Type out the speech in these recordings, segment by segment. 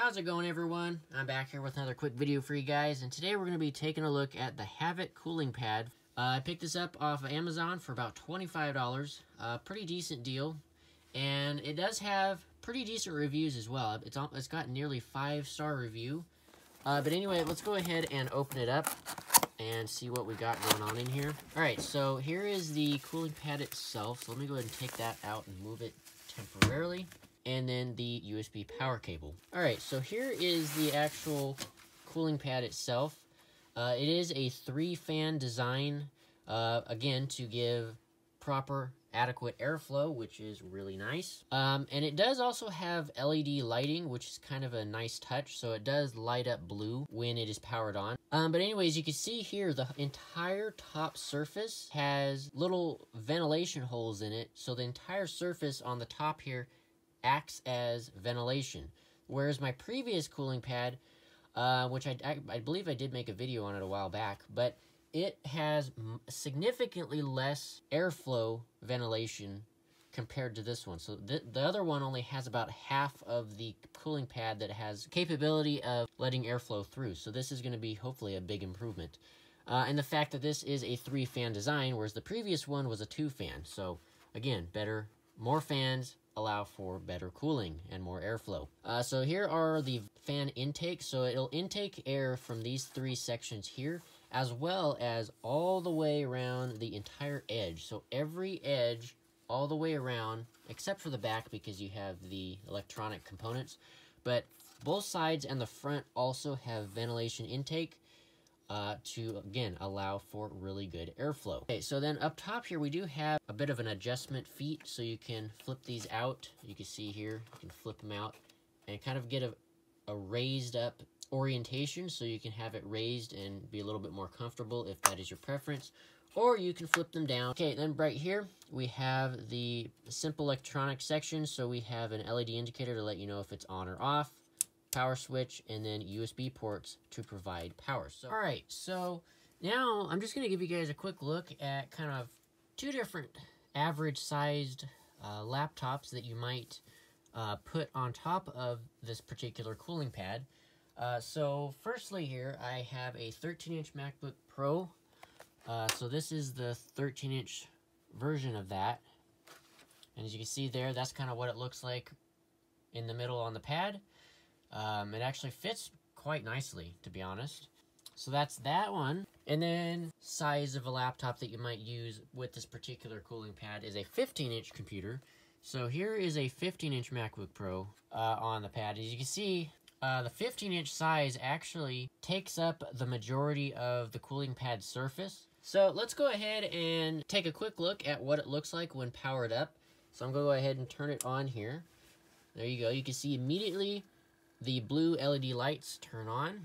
How's it going, everyone? I'm back here with another quick video for you guys, and today we're going to be taking a look at the Havit cooling pad. I picked this up off of Amazon for about $25, pretty decent deal, and it does have pretty decent reviews as well. It's got nearly 5-star review, but anyway, let's go ahead and open it up and see what we got going on in here. Alright, so here is the cooling pad itself, so let me go ahead and take that out and move it temporarily. And then the USB power cable. Alright, so here is the actual cooling pad itself. It is a 3-fan design, again, to give proper, adequate airflow, which is really nice. And it does also have LED lighting, which is kind of a nice touch, so it does light up blue when it is powered on. But anyways, you can see here, the entire top surface has little ventilation holes in it, so the entire surface on the top here acts as ventilation, whereas my previous cooling pad, which I believe I did make a video on it a while back, but it has significantly less airflow ventilation compared to this one. So the other one only has about half of the cooling pad that has capability of letting airflow through. So this is going to be hopefully a big improvement. And the fact that this is a 3-fan design, whereas the previous one was a 2-fan. So again, better, more fans allow for better cooling and more airflow. So here are the fan intakes. So it'll intake air from these 3 sections here, as well as all the way around the entire edge. So every edge all the way around, except for the back because you have the electronic components. But both sides and the front also have ventilation intake to, again, allow for really good airflow. Okay, so then up top here, we do have a bit of an adjustment feet, so you can flip these out. You can see here, you can flip them out and kind of get a raised up orientation, so you can have it raised and be a little bit more comfortable if that is your preference, or you can flip them down. Okay, then right here, we have the simple electronic section, so we have an LED indicator to let you know if it's on or off, power switch, and then USB ports to provide power. So, all right, so now I'm just going to give you guys a quick look at kind of 2 different average-sized laptops that you might put on top of this particular cooling pad. So firstly here, I have a 13-inch MacBook Pro. So this is the 13-inch version of that. And as you can see there, that's kind of what it looks like in the middle on the pad. It actually fits quite nicely, to be honest. So that's that one. And then size of a laptop that you might use with this particular cooling pad is a 15-inch computer. So here is a 15-inch MacBook Pro on the pad. As you can see, the 15-inch size actually takes up the majority of the cooling pad surface. So let's go ahead and take a quick look at what it looks like when powered up. So I'm going to go ahead and turn it on here. There you go. You can see immediately the blue LED lights turn on,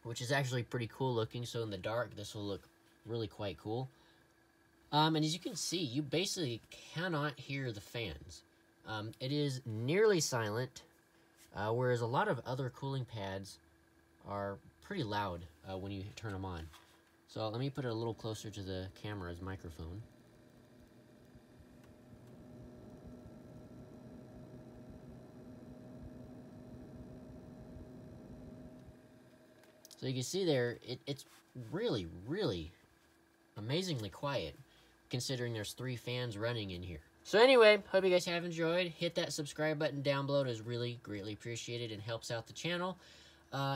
which is actually pretty cool looking. So in the dark, this will look really quite cool. And as you can see, you basically cannot hear the fans. It is nearly silent, whereas a lot of other cooling pads are pretty loud when you turn them on. So let me put it a little closer to the camera's microphone. So you can see there, it's really, really amazingly quiet, considering there's 3 fans running in here. So anyway, hope you guys have enjoyed. Hit that subscribe button down below. It is really greatly appreciated and helps out the channel.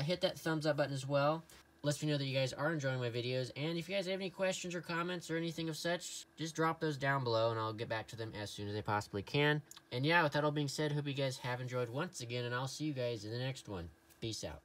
Hit that thumbs up button as well. Lets me know that you guys are enjoying my videos. And if you guys have any questions or comments or anything of such, just drop those down below and I'll get back to them as soon as I possibly can. And yeah, with that all being said, hope you guys have enjoyed once again, and I'll see you guys in the next one. Peace out.